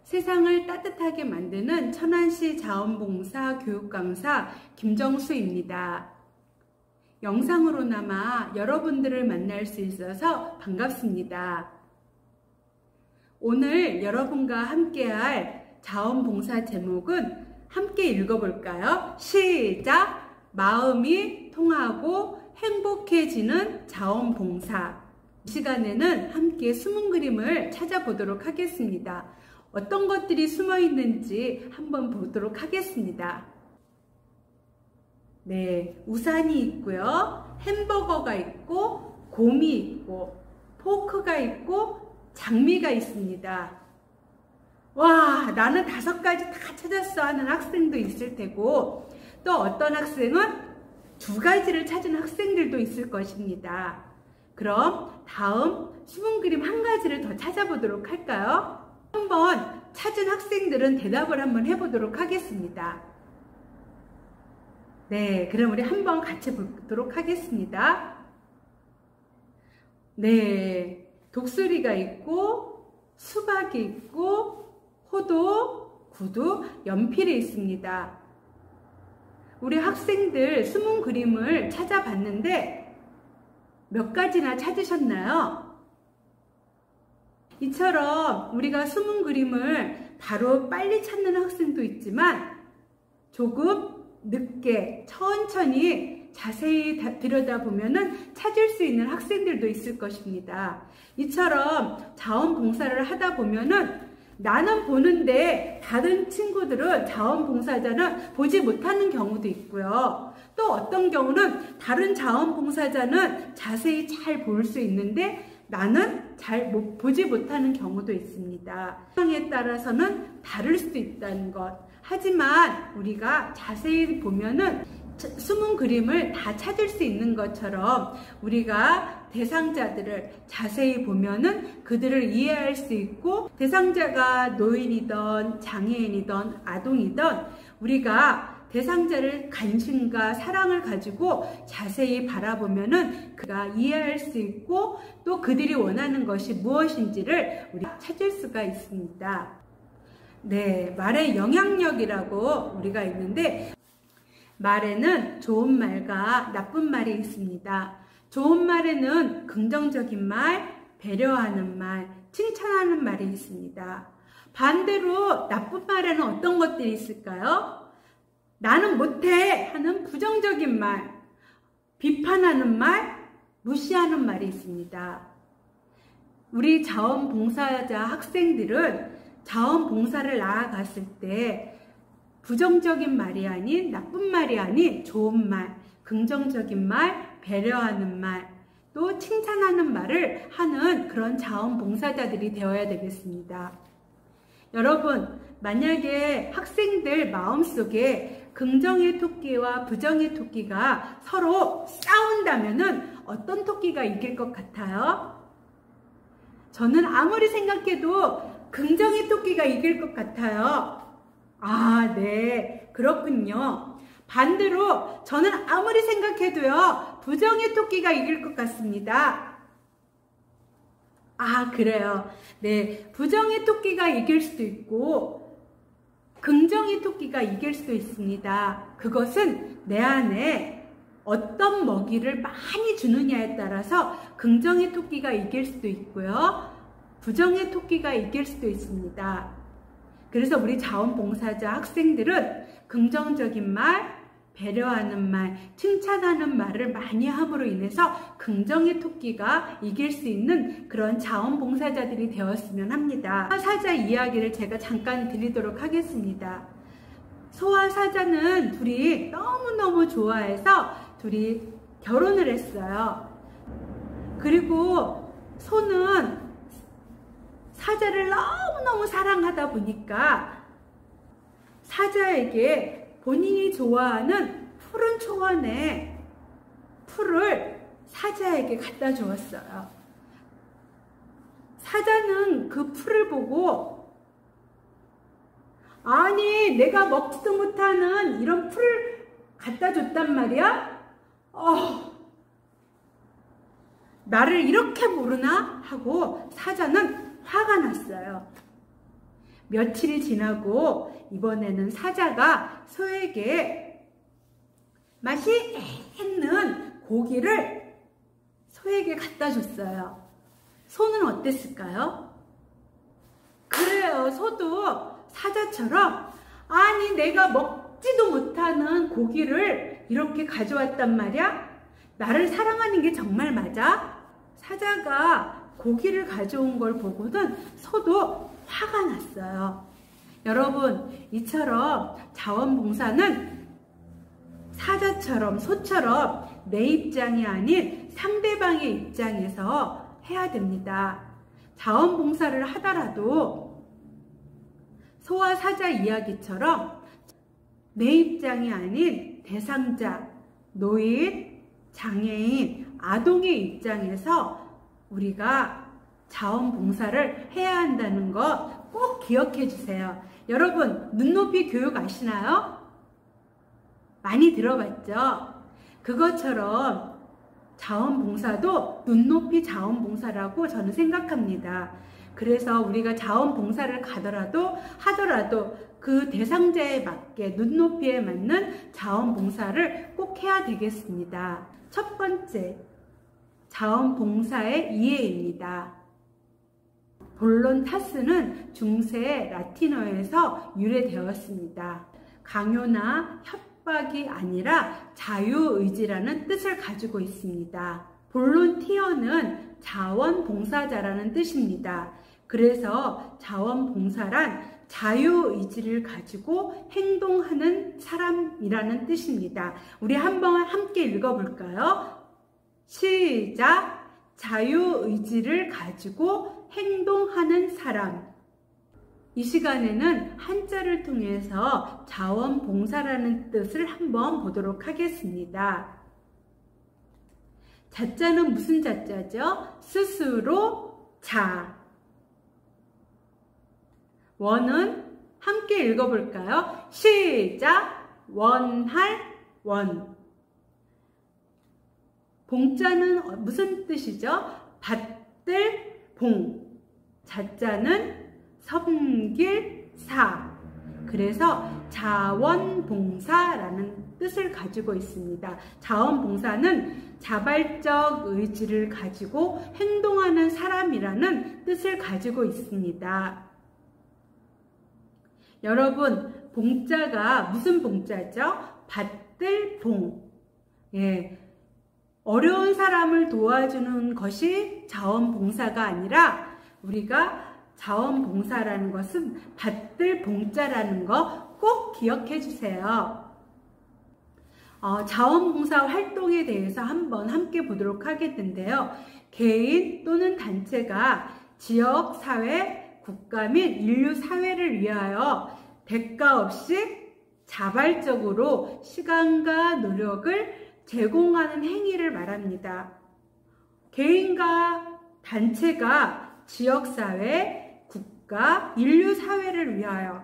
세상을 따뜻하게 만드는 천안시 자원봉사 교육강사 김정수입니다. 영상으로나마 여러분들을 만날 수 있어서 반갑습니다. 오늘 여러분과 함께할 자원봉사 제목은 함께 읽어볼까요? 시작! 마음이 통하고 행복해지는 자원봉사. 이 시간에는 함께 숨은 그림을 찾아보도록 하겠습니다. 어떤 것들이 숨어 있는지 한번 보도록 하겠습니다. 네, 우산이 있고요. 햄버거가 있고, 곰이 있고, 포크가 있고, 장미가 있습니다. 와, 나는 5가지 다 찾았어 하는 학생도 있을 테고, 또 어떤 학생은 2가지를 찾은 학생들도 있을 것입니다. 그럼 다음 숨은 그림 1가지를 더 찾아보도록 할까요? 한번 찾은 학생들은 대답을 한번 해보도록 하겠습니다. 네, 그럼 우리 한번 같이 보도록 하겠습니다. 네, 독수리가 있고, 수박이 있고, 호두, 구두, 연필이 있습니다. 우리 학생들 숨은 그림을 찾아봤는데 몇 가지나 찾으셨나요? 이처럼 우리가 숨은 그림을 바로 빨리 찾는 학생도 있지만 조금 늦게 천천히 자세히 들여다보면 찾을 수 있는 학생들도 있을 것입니다. 이처럼 자원봉사를 하다 보면은 나는 보는데 다른 친구들은 자원봉사자는 보지 못하는 경우도 있고요. 또 어떤 경우는 다른 자원봉사자는 자세히 잘 볼 수 있는데 나는 잘 보지 못하는 경우도 있습니다. 상황에 따라서는 다를 수도 있다는 것. 하지만 우리가 자세히 보면은 숨은 그림을 다 찾을 수 있는 것처럼 우리가 대상자들을 자세히 보면은 그들을 이해할 수 있고, 대상자가 노인이든 장애인이든 아동이든 우리가 대상자를 관심과 사랑을 가지고 자세히 바라보면은 그가 이해할 수 있고, 또 그들이 원하는 것이 무엇인지를 우리가 찾을 수가 있습니다. 네, 말의 영향력이라고 우리가 있는데, 말에는 좋은 말과 나쁜 말이 있습니다. 좋은 말에는 긍정적인 말, 배려하는 말, 칭찬하는 말이 있습니다. 반대로 나쁜 말에는 어떤 것들이 있을까요? 나는 못해 하는 부정적인 말, 비판하는 말, 무시하는 말이 있습니다. 우리 자원봉사자 학생들은 자원봉사를 나아갔을 때 부정적인 말이 아닌, 나쁜 말이 아닌 좋은 말, 긍정적인 말, 배려하는 말, 또 칭찬하는 말을 하는 그런 자원봉사자들이 되어야 되겠습니다. 여러분, 만약에 학생들 마음속에 긍정의 토끼와 부정의 토끼가 서로 싸운다면은 어떤 토끼가 이길 것 같아요? 저는 아무리 생각해도 긍정의 토끼가 이길 것 같아요. 아, 네, 그렇군요. 반대로 저는 아무리 생각해도요, 부정의 토끼가 이길 것 같습니다. 아, 그래요. 네, 부정의 토끼가 이길 수도 있고 긍정의 토끼가 이길 수도 있습니다. 그것은 내 안에 어떤 먹이를 많이 주느냐에 따라서 긍정의 토끼가 이길 수도 있고요, 부정의 토끼가 이길 수도 있습니다. 그래서 우리 자원봉사자 학생들은 긍정적인 말, 배려하는 말, 칭찬하는 말을 많이 함으로 인해서 긍정의 토끼가 이길 수 있는 그런 자원봉사자들이 되었으면 합니다. 사자 이야기를 제가 잠깐 드리도록 하겠습니다. 소와 사자는 둘이 너무너무 좋아해서 둘이 결혼을 했어요. 그리고 소는 사자를 너무너무 사랑하다 보니까 사자에게 본인이 좋아하는 푸른 초원에 풀을 사자에게 갖다 주었어요. 사자는 그 풀을 보고, 아니, 내가 먹지도 못하는 이런 풀을 갖다 줬단 말이야? 나를 이렇게 모르나? 하고 사자는 화가 났어요. 며칠이 지나고 이번에는 사자가 소에게 맛있는 고기를 소에게 갖다 줬어요. 소는 어땠을까요? 그래요. 소도 사자처럼 아니 내가 먹지도 못하는 고기를 이렇게 가져왔단 말이야? 나를 사랑하는 게 정말 맞아? 사자가 고기를 가져온 걸 보고는 소도 화가 났어요. 여러분, 이처럼 자원봉사는 사자처럼 소처럼 내 입장이 아닌 상대방의 입장에서 해야 됩니다. 자원봉사를 하더라도 소와 사자 이야기처럼 내 입장이 아닌 대상자, 노인, 장애인, 아동의 입장에서 우리가 자원봉사를 해야 한다는 거 꼭 기억해 주세요. 여러분, 눈높이 교육 아시나요? 많이 들어봤죠? 그것처럼 자원봉사도 눈높이 자원봉사라고 저는 생각합니다. 그래서 우리가 자원봉사를 하더라도 그 대상자에 맞게 눈높이에 맞는 자원봉사를 꼭 해야 되겠습니다. 첫 번째, 자원봉사의 이해입니다. 볼론타스는 중세 라틴어에서 유래되었습니다. 강요나 협박이 아니라 자유의지라는 뜻을 가지고 있습니다. 볼론티어는 자원봉사자라는 뜻입니다. 그래서 자원봉사란 자유의지를 가지고 행동하는 사람이라는 뜻입니다. 우리 한번 함께 읽어볼까요? 시작! 자유의지를 가지고 행동하는 사람. 이 시간에는 한자를 통해서 자원봉사라는 뜻을 한번 보도록 하겠습니다. 자자는 무슨 자자죠? 스스로, 자. 원은 함께 읽어볼까요? 시작! 원할, 원. 봉자는 무슨 뜻이죠? 받들, 봉. 자자는 섬길, 사. 그래서 자원봉사라는 뜻을 가지고 있습니다. 자원봉사는 자발적 의지를 가지고 행동하는 사람이라는 뜻을 가지고 있습니다. 여러분, 봉자가 무슨 봉자죠? 받들, 봉. 예. 어려운 사람을 도와주는 것이 자원봉사가 아니라 우리가 자원봉사라는 것은 받들 봉자라는 거 꼭 기억해 주세요. 자원봉사 활동에 대해서 한번 함께 보도록 하겠는데요. 개인 또는 단체가 지역, 사회, 국가 및 인류 사회를 위하여 대가 없이 자발적으로 시간과 노력을 제공하는 행위를 말합니다. 개인과 단체가 지역사회, 국가, 인류사회를 위하여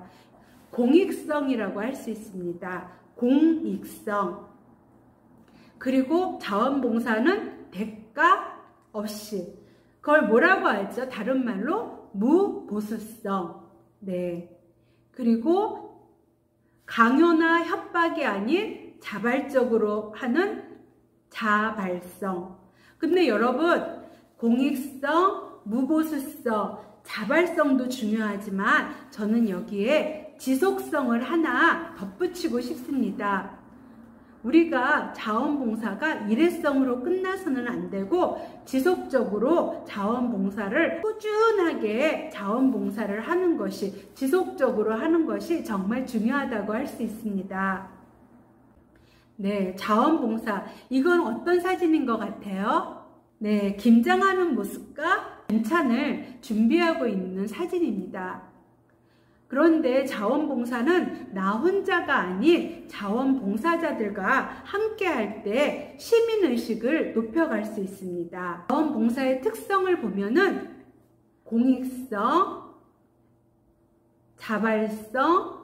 공익성이라고 할 수 있습니다. 공익성. 그리고 자원봉사는 대가 없이. 그걸 뭐라고 하죠? 다른 말로 무보수성. 네. 그리고 강요나 협박이 아닌 자발적으로 하는 자발성. 근데 여러분, 공익성, 무보수성, 자발성도 중요하지만 저는 여기에 지속성을 하나 덧붙이고 싶습니다. 우리가 자원봉사가 일회성으로 끝나서는 안 되고 지속적으로 자원봉사를 꾸준하게 자원봉사를 하는 것이, 지속적으로 하는 것이 정말 중요하다고 할 수 있습니다. 네, 자원봉사. 이건 어떤 사진인 것 같아요? 네, 김장하는 모습과 반찬을 준비하고 있는 사진입니다. 그런데 자원봉사는 나 혼자가 아닌 자원봉사자들과 함께 할 때 시민의식을 높여갈 수 있습니다. 자원봉사의 특성을 보면은 공익성, 자발성,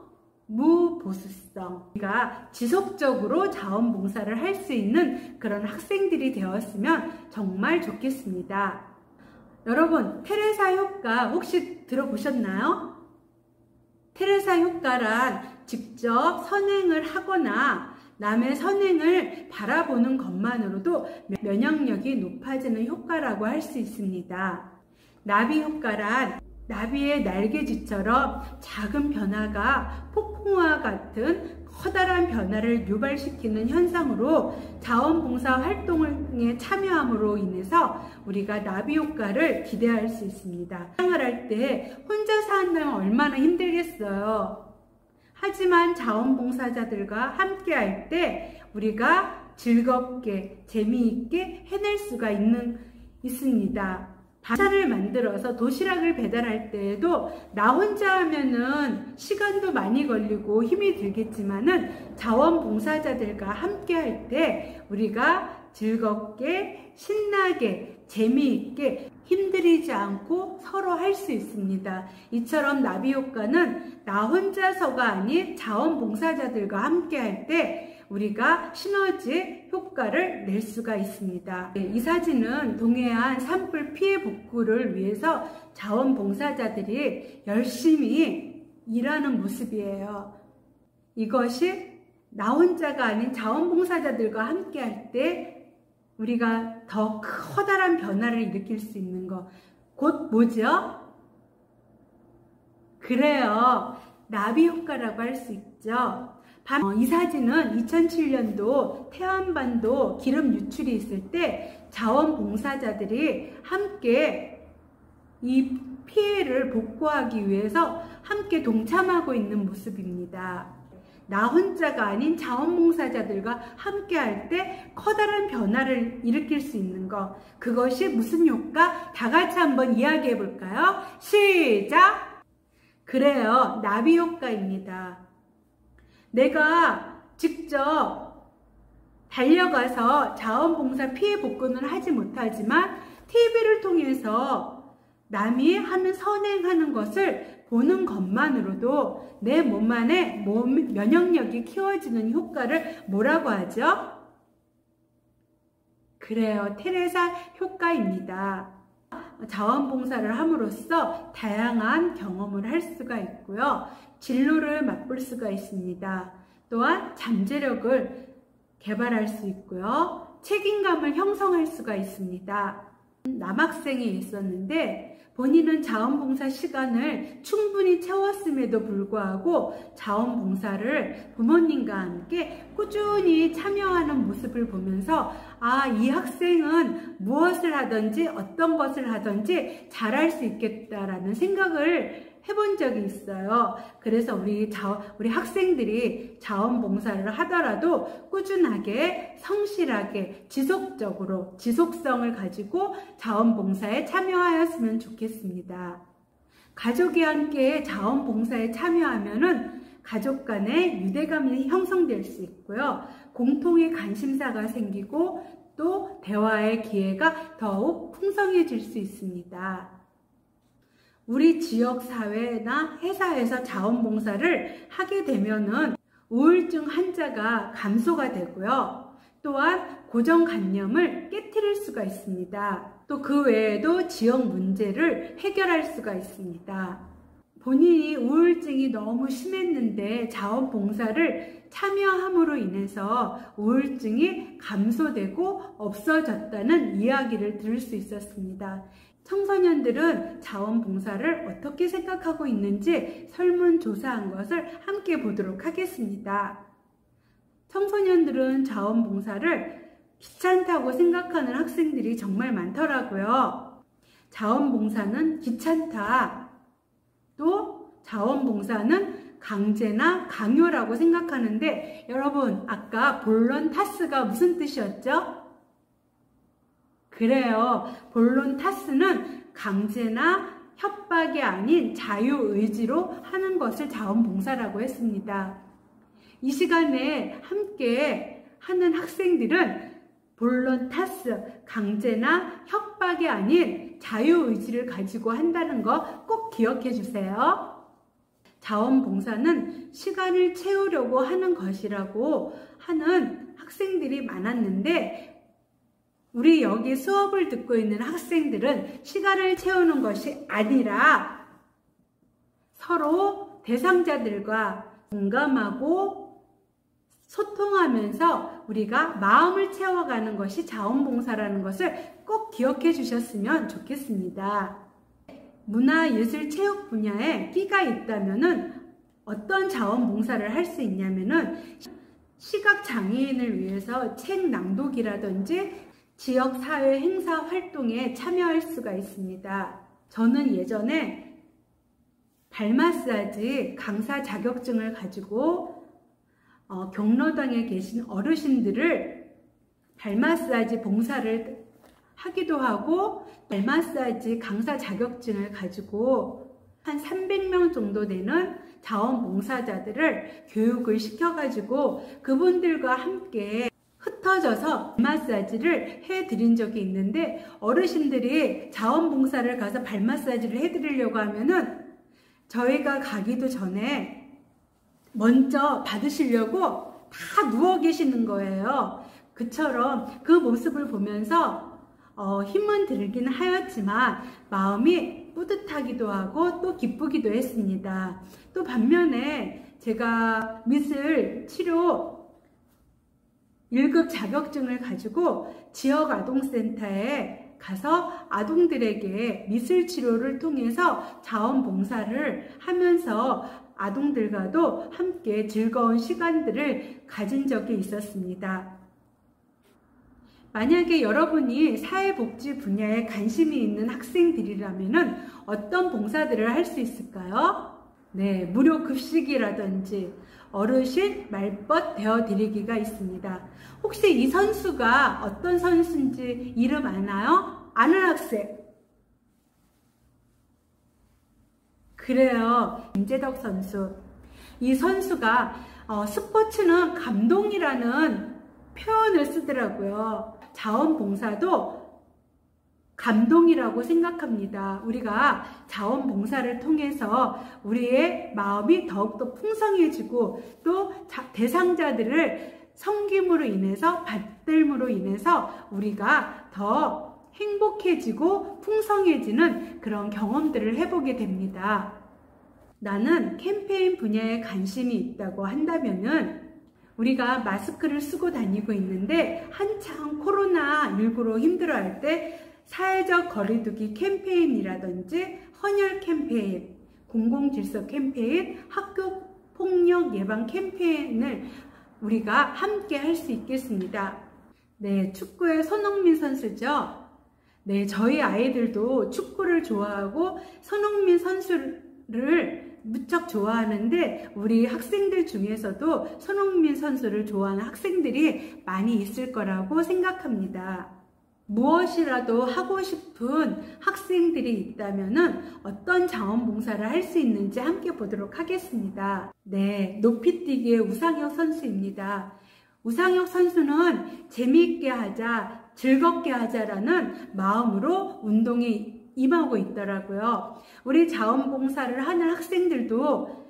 무보수성. 우리가 지속적으로 자원봉사를 할 수 있는 그런 학생들이 되었으면 정말 좋겠습니다. 여러분, 테레사 효과 혹시 들어보셨나요? 테레사 효과란 직접 선행을 하거나 남의 선행을 바라보는 것만으로도 면역력이 높아지는 효과라고 할 수 있습니다. 나비 효과란 나비의 날개짓처럼 작은 변화가 폭풍우와 같은 커다란 변화를 유발시키는 현상으로 자원봉사 활동에 참여함으로 인해서 우리가 나비 효과를 기대할 수 있습니다. 사랑을 할 때 혼자서 한다면 얼마나 힘들겠어요. 하지만 자원봉사자들과 함께 할 때 우리가 즐겁게 재미있게 해낼 수가 있습니다. 반찬을 만들어서 도시락을 배달할 때에도 나 혼자 하면은 시간도 많이 걸리고 힘이 들겠지만은 자원봉사자들과 함께 할 때 우리가 즐겁게 신나게 재미있게 힘들이지 않고 서로 할 수 있습니다. 이처럼 나비 효과는 나 혼자서가 아닌 자원봉사자들과 함께 할 때 우리가 시너지 효과를 낼 수가 있습니다. 이 사진은 동해안 산불 피해 복구를 위해서 자원봉사자들이 열심히 일하는 모습이에요. 이것이 나 혼자가 아닌 자원봉사자들과 함께 할 때 우리가 더 커다란 변화를 일으킬 수 있는 것, 곧 뭐죠? 그래요. 나비 효과라고 할 수 있죠. 이 사진은 2007년도 태안반도 기름 유출이 있을 때 자원봉사자들이 함께 이 피해를 복구하기 위해서 함께 동참하고 있는 모습입니다. 나 혼자가 아닌 자원봉사자들과 함께 할 때 커다란 변화를 일으킬 수 있는 것, 그것이 무슨 효과? 다 같이 한번 이야기해 볼까요? 시작! 그래요. 나비 효과입니다. 내가 직접 달려가서 자원봉사 피해 복구는 하지 못하지만 TV를 통해서 남이 하는 선행하는 것을 보는 것만으로도 내 몸 안에 면역력이 키워지는 효과를 뭐라고 하죠? 그래요. 테레사 효과입니다. 자원봉사를 함으로써 다양한 경험을 할 수가 있고요. 진로를 맛볼 수가 있습니다. 또한 잠재력을 개발할 수 있고요. 책임감을 형성할 수가 있습니다. 남학생이 있었는데 본인은 자원봉사 시간을 충분히 채웠음에도 불구하고 자원봉사를 부모님과 함께 꾸준히 참여하는 모습을 보면서 이 학생은 무엇을 하든지 어떤 것을 하든지 잘할 수 있겠다라는 생각을 해본 적이 있어요. 그래서 우리 학생들이 자원봉사를 하더라도 꾸준하게 성실하게 지속적으로 지속성을 가지고 자원봉사에 참여하였으면 좋겠습니다. 가족이 함께 자원봉사에 참여하면은 가족 간의 유대감이 형성될 수 있고요. 공통의 관심사가 생기고 또 대화의 기회가 더욱 풍성해질 수 있습니다. 우리 지역 사회나 회사에서 자원봉사를 하게 되면은 우울증 환자가 감소가 되고요. 또한 고정관념을 깨트릴 수가 있습니다. 또 그 외에도 지역 문제를 해결할 수가 있습니다. 본인이 우울증이 너무 심했는데 자원봉사를 참여함으로 인해서 우울증이 감소되고 없어졌다는 이야기를 들을 수 있었습니다. 청소년들은 자원봉사를 어떻게 생각하고 있는지 설문조사한 것을 함께 보도록 하겠습니다. 청소년들은 자원봉사를 귀찮다고 생각하는 학생들이 정말 많더라고요. 자원봉사는 귀찮다. 또 자원봉사는 강제나 강요라고 생각하는데 여러분 아까 볼런타스가 무슨 뜻이었죠? 그래요. 볼런타스는 강제나 협박이 아닌 자유의지로 하는 것을 자원봉사라고 했습니다. 이 시간에 함께 하는 학생들은 볼런타스, 강제나 협박이 아닌 자유의지를 가지고 한다는 거 꼭 기억해 주세요. 자원봉사는 시간을 채우려고 하는 것이라고 하는 학생들이 많았는데 우리 여기 수업을 듣고 있는 학생들은 시간을 채우는 것이 아니라 서로 대상자들과 공감하고 소통하면서 우리가 마음을 채워가는 것이 자원봉사라는 것을 꼭 기억해 주셨으면 좋겠습니다. 문화예술체육 분야에 끼가 있다면은 어떤 자원봉사를 할 수 있냐면은 시각장애인을 위해서 책 낭독이라든지 지역사회 행사 활동에 참여할 수가 있습니다. 저는 예전에 발 마사지 강사 자격증을 가지고 경로당에 계신 어르신들을 발 마사지 봉사를 하기도 하고 발 마사지 강사 자격증을 가지고 한 300명 정도 되는 자원봉사자들을 교육을 시켜가지고 그분들과 함께 흩어져서 발 마사지를 해드린 적이 있는데 어르신들이 자원봉사를 가서 발 마사지를 해드리려고 하면은 저희가 가기도 전에 먼저 받으시려고 다 누워 계시는 거예요. 그처럼 그 모습을 보면서 힘은 들긴 하였지만 마음이 뿌듯하기도 하고 또 기쁘기도 했습니다. 또 반면에 제가 미술 치료 1급 자격증을 가지고 지역 아동센터에 가서 아동들에게 미술 치료를 통해서 자원봉사를 하면서 아동들과도 함께 즐거운 시간들을 가진 적이 있었습니다. 만약에 여러분이 사회복지 분야에 관심이 있는 학생들이라면 어떤 봉사들을 할 수 있을까요? 네, 무료 급식이라든지 어르신 말벗 되어드리기가 있습니다. 혹시 이 선수가 어떤 선수인지 이름 아나요? 아는 학생? 그래요. 임재덕 선수. 이 선수가 스포츠는 감동이라는 표현을 쓰더라고요. 자원봉사도 감동이라고 생각합니다. 우리가 자원봉사를 통해서 우리의 마음이 더욱더 풍성해지고 또 대상자들을 섬김으로 인해서 받들므로 인해서 우리가 더 행복해지고 풍성해지는 그런 경험들을 해보게 됩니다. 나는 캠페인 분야에 관심이 있다고 한다면은 우리가 마스크를 쓰고 다니고 있는데 한창 코로나19로 힘들어할 때 사회적 거리두기 캠페인이라든지 헌혈 캠페인, 공공질서 캠페인, 학교 폭력 예방 캠페인을 우리가 함께 할 수 있겠습니다. 네, 축구의 손흥민 선수죠. 네, 저희 아이들도 축구를 좋아하고 손흥민 선수를 무척 좋아하는데 우리 학생들 중에서도 손흥민 선수를 좋아하는 학생들이 많이 있을 거라고 생각합니다. 무엇이라도 하고 싶은 학생들이 있다면 어떤 자원봉사를 할 수 있는지 함께 보도록 하겠습니다. 네, 높이뛰기의 우상혁 선수입니다. 우상혁 선수는 재미있게 하자, 즐겁게 하자라는 마음으로 운동에 임하고 있더라고요. 우리 자원봉사를 하는 학생들도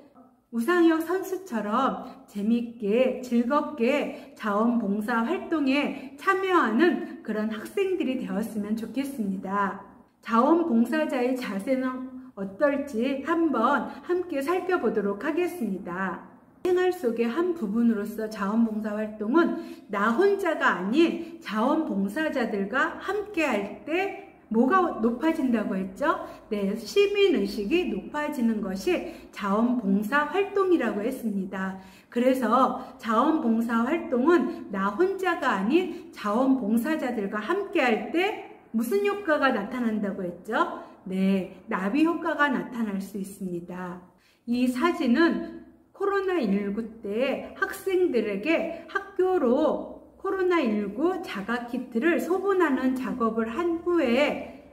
우상혁 선수처럼 재미있게 즐겁게 자원봉사 활동에 참여하는 그런 학생들이 되었으면 좋겠습니다. 자원봉사자의 자세는 어떨지 한번 함께 살펴보도록 하겠습니다. 생활 속의 한 부분으로서 자원봉사 활동은 나 혼자가 아닌 자원봉사자들과 함께 할 때 뭐가 높아진다고 했죠? 네, 시민의식이 높아지는 것이 자원봉사 활동이라고 했습니다. 그래서 자원봉사 활동은 나 혼자가 아닌 자원봉사자들과 함께 할 때 무슨 효과가 나타난다고 했죠? 네, 나비 효과가 나타날 수 있습니다. 이 사진은 코로나19 때 학생들에게 학교로 코로나19 자가키트를 소분하는 작업을 한 후에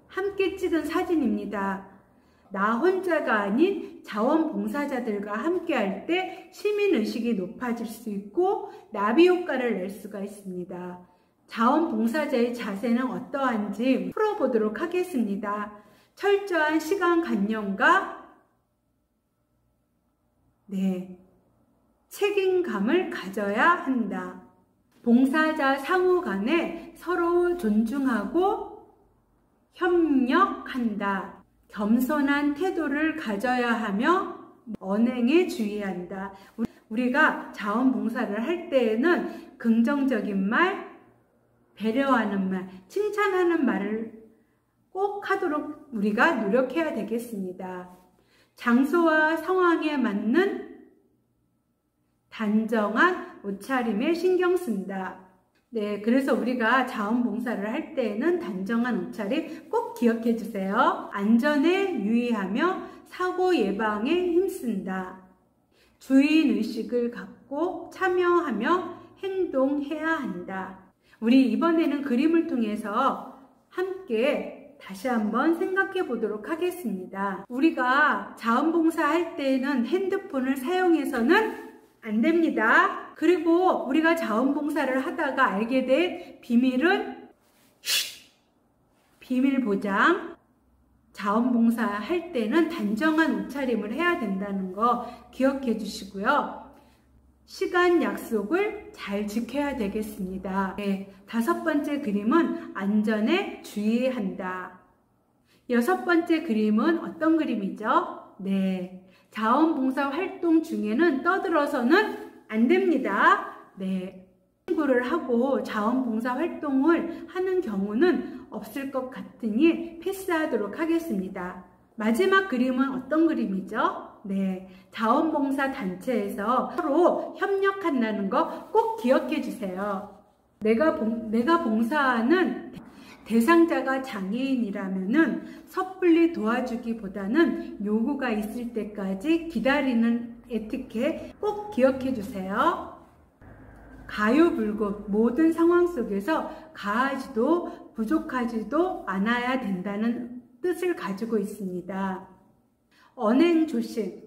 함께 찍은 사진입니다. 나 혼자가 아닌 자원봉사자들과 함께 할 때 시민의식이 높아질 수 있고 나비 효과를 낼 수가 있습니다. 자원봉사자의 자세는 어떠한지 풀어보도록 하겠습니다. 철저한 시간관념과 책임감을 가져야 한다. 봉사자 상호 간에 서로 존중하고 협력한다. 겸손한 태도를 가져야 하며 언행에 주의한다. 우리가 자원봉사를 할 때에는 긍정적인 말, 배려하는 말, 칭찬하는 말을 꼭 하도록 우리가 노력해야 되겠습니다. 장소와 상황에 맞는 단정한 옷차림에 신경 쓴다. 네, 그래서 우리가 자원봉사를 할 때에는 단정한 옷차림 꼭 기억해 주세요. 안전에 유의하며 사고 예방에 힘쓴다. 주인의식을 갖고 참여하며 행동해야 한다. 우리 이번에는 그림을 통해서 함께 다시 한번 생각해 보도록 하겠습니다. 우리가 자원봉사 할 때는 핸드폰을 사용해서는 안 됩니다. 그리고 우리가 자원봉사를 하다가 알게 될 비밀은 비밀 보장. 자원봉사 할 때는 단정한 옷차림을 해야 된다는 거 기억해 주시고요. 시간 약속을 잘 지켜야 되겠습니다. 네, 5번째 그림은 안전에 주의한다. 6번째 그림은 어떤 그림이죠? 네, 자원봉사 활동 중에는 떠들어서는 안 됩니다. 네, 친구를 하고 자원봉사 활동을 하는 경우는 없을 것 같으니 패스하도록 하겠습니다. 마지막 그림은 어떤 그림이죠? 네, 자원봉사 단체에서 서로 협력한다는 거 꼭 기억해 주세요. 내가 봉사하는 대상자가 장애인이라면은 섣불리 도와주기보다는 요구가 있을 때까지 기다리는 에티켓 꼭 기억해 주세요. 가요불급 모든 상황 속에서 가하지도 부족하지도 않아야 된다는 뜻을 가지고 있습니다. 언행조심,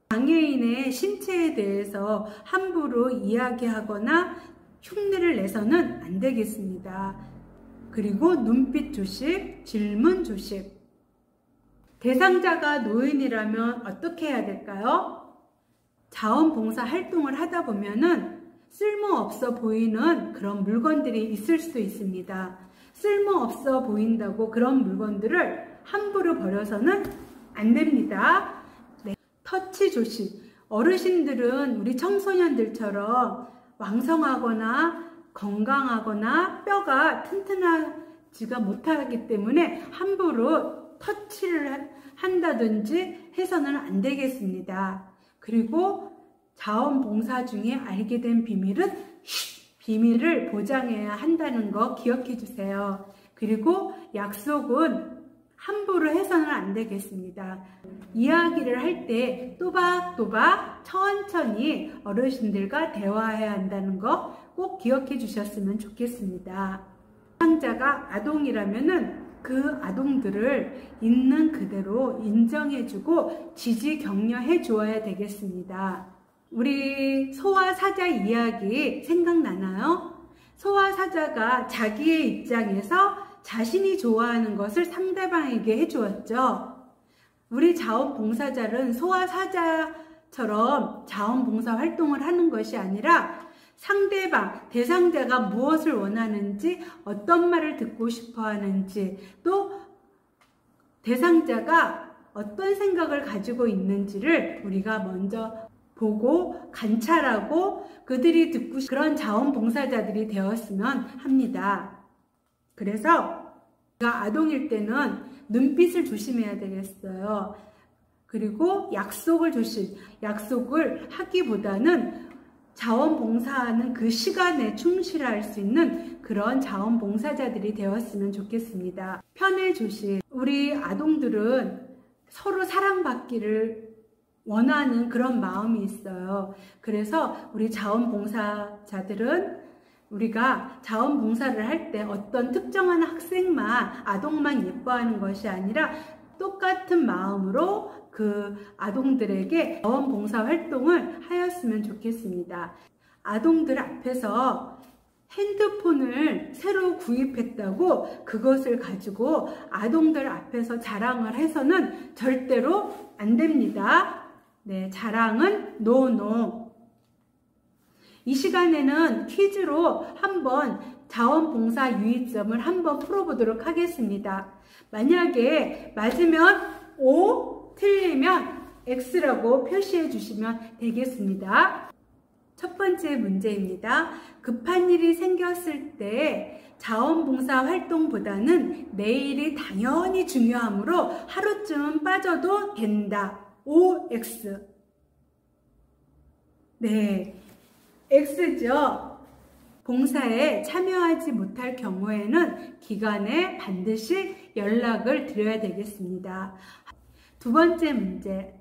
장애인의 신체에 대해서 함부로 이야기하거나 흉내를 내서는 안 되겠습니다. 그리고 눈빛 조심, 질문 조심. 대상자가 노인이라면 어떻게 해야 될까요? 자원봉사 활동을 하다 보면은 쓸모없어 보이는 그런 물건들이 있을 수도 있습니다. 쓸모없어 보인다고 그런 물건들을 함부로 버려서는 안 됩니다. 네. 터치 조심. 어르신들은 우리 청소년들처럼 왕성하거나 건강하거나 뼈가 튼튼하지가 못하기 때문에 함부로 터치를 한다든지 해서는 안 되겠습니다. 그리고 자원봉사 중에 알게 된 비밀은 비밀을 보장해야 한다는 거 기억해 주세요. 그리고 약속은 함부로 해서는 안 되겠습니다. 이야기를 할 때 또박또박 천천히 어르신들과 대화해야 한다는 거 꼭 기억해 주셨으면 좋겠습니다. 대상자가 아동이라면은 그 아동들을 있는 그대로 인정해주고 지지 격려해 주어야 되겠습니다. 우리 소와 사자 이야기 생각나나요? 소와 사자가 자기의 입장에서 자신이 좋아하는 것을 상대방에게 해주었죠. 우리 자원봉사자는 소와 사자처럼 자원봉사 활동을 하는 것이 아니라 상대방, 대상자가 무엇을 원하는지, 어떤 말을 듣고 싶어 하는지, 또 대상자가 어떤 생각을 가지고 있는지를 우리가 먼저 보고 관찰하고 그들이 듣고 싶은 그런 자원봉사자들이 되었으면 합니다. 그래서 우리가 아동일 때는 눈빛을 조심해야 되겠어요. 그리고 약속을 하기보다는 자원봉사하는 그 시간에 충실할 수 있는 그런 자원봉사자들이 되었으면 좋겠습니다. 편애 조심. 우리 아동들은 서로 사랑받기를 원하는 그런 마음이 있어요. 그래서 우리 자원봉사자들은 우리가 자원봉사를 할 때 어떤 특정한 학생만, 아동만 예뻐하는 것이 아니라 똑같은 마음으로 그 아동들에게 자원봉사 활동을 하였으면 좋겠습니다. 아동들 앞에서 핸드폰을 새로 구입했다고 그것을 가지고 아동들 앞에서 자랑을 해서는 절대로 안 됩니다. 네, 자랑은 노. 이 시간에는 퀴즈로 한번 자원봉사 유의점을 한번 풀어보도록 하겠습니다. 만약에 맞으면 O, 틀리면 X라고 표시해 주시면 되겠습니다. 첫 번째 문제입니다. 급한 일이 생겼을 때 자원봉사 활동보다는 내일이 당연히 중요하므로 하루쯤은 빠져도 된다. OX. 네, X죠. 봉사에 참여하지 못할 경우에는 기관에 반드시 연락을 드려야 되겠습니다. 두 번째 문제.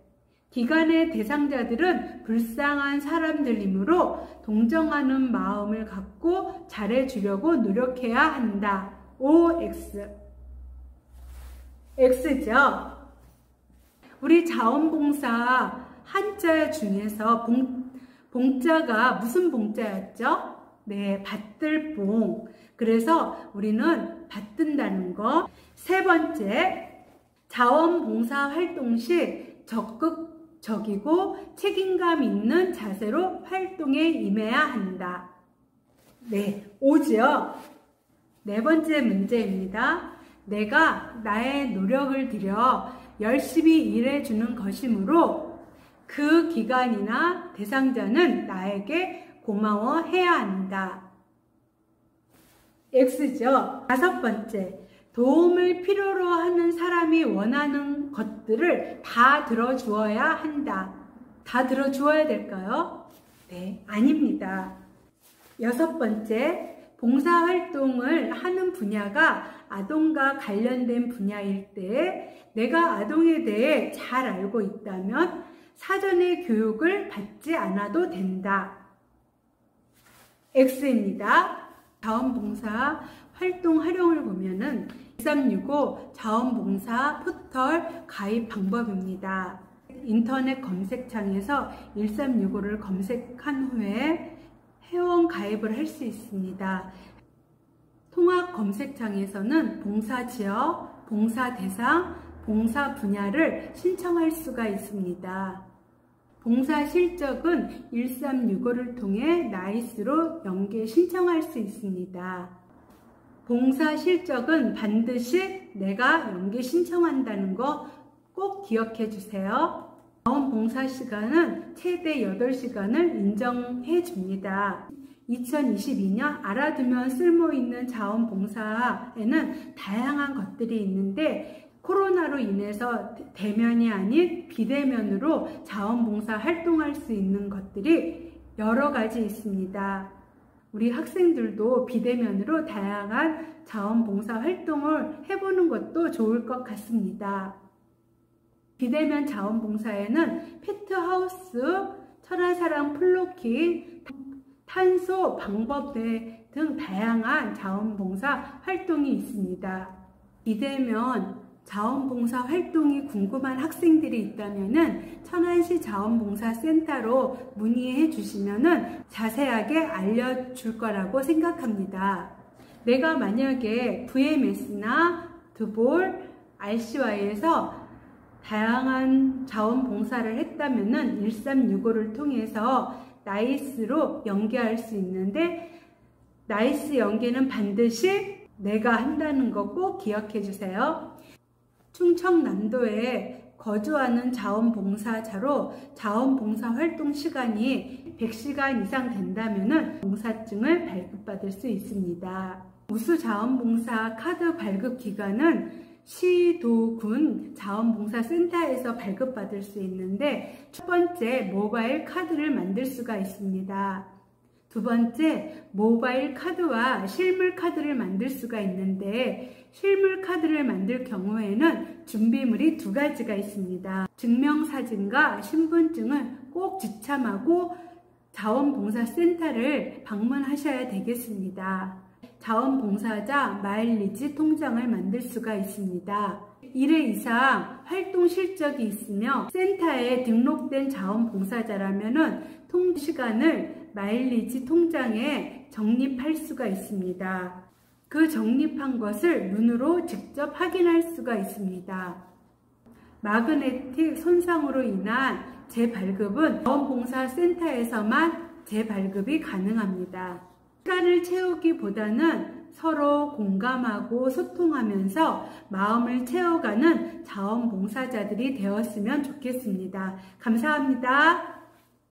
기관의 대상자들은 불쌍한 사람들이므로 동정하는 마음을 갖고 잘해주려고 노력해야 한다. OX. X죠. 우리 자원봉사 한자 중에서 봉자가 무슨 봉자였죠? 네, 받들 봉. 그래서 우리는 받든다는 거. 세 번째, 자원봉사 활동 시 적극적이고 책임감 있는 자세로 활동에 임해야 한다. 네, O죠. 네 번째 문제입니다. 내가 나의 노력을 들여 열심히 일해주는 것이므로 그 기관이나 대상자는 나에게 고마워해야 한다. X죠. 다섯 번째, 도움을 필요로 하는 사람이 원하는 것들을 다 들어주어야 한다. 다 들어주어야 될까요? 네, 아닙니다. 여섯 번째, 봉사활동을 하는 분야가 아동과 관련된 분야일 때 내가 아동에 대해 잘 알고 있다면 사전에 교육을 받지 않아도 된다. X입니다. 자원봉사 활동 활용을 보면은 1365 자원봉사 포털 가입 방법입니다. 인터넷 검색창에서 1365를 검색한 후에 회원 가입을 할 수 있습니다. 통합 검색창에서는 봉사 지역, 봉사 대상, 봉사 분야를 신청할 수가 있습니다. 봉사 실적은 1365를 통해 나이스로 연계 신청할 수 있습니다. 봉사 실적은 반드시 내가 연계 신청한다는 거 꼭 기억해 주세요. 자원봉사 시간은 최대 8시간을 인정해 줍니다. 2022년 알아두면 쓸모있는 자원봉사에는 다양한 것들이 있는데 코로나로 인해서 대면이 아닌 비대면으로 자원봉사 활동할 수 있는 것들이 여러 가지 있습니다. 우리 학생들도 비대면으로 다양한 자원봉사 활동을 해보는 것도 좋을 것 같습니다. 비대면 자원봉사에는 페트하우스, 천안사랑 플로킹, 탄소 방법대 등 다양한 자원봉사 활동이 있습니다. 비대면 자원봉사 활동이 궁금한 학생들이 있다면 천안시 자원봉사센터로 문의해 주시면 자세하게 알려줄 거라고 생각합니다. 내가 만약에 VMS나 드볼, RCY에서 다양한 자원봉사를 했다면 1365를 통해서 나이스로 연계할 수 있는데 나이스 연계는 반드시 내가 한다는 거 꼭 기억해 주세요. 충청남도에 거주하는 자원봉사자로 자원봉사 활동 시간이 100시간 이상 된다면 봉사증을 발급받을 수 있습니다. 우수자원봉사 카드 발급 기간은 시도군 자원봉사센터에서 발급받을 수 있는데 첫 번째 모바일 카드를 만들 수가 있습니다. 두 번째 모바일 카드와 실물 카드를 만들 수가 있는데 실물 카드를 만들 경우에는 준비물이 두 가지가 있습니다. 증명사진과 신분증을 꼭 지참하고 자원봉사센터를 방문하셔야 되겠습니다. 자원봉사자 마일리지 통장을 만들 수가 있습니다. 1회 이상 활동 실적이 있으며 센터에 등록된 자원봉사자라면 통시간을 마일리지 통장에 적립할 수가 있습니다. 그 적립한 것을 눈으로 직접 확인할 수가 있습니다. 마그네틱 손상으로 인한 재발급은 자원봉사센터에서만 재발급이 가능합니다. 시간을 채우기보다는 서로 공감하고 소통하면서 마음을 채워가는 자원봉사자들이 되었으면 좋겠습니다. 감사합니다.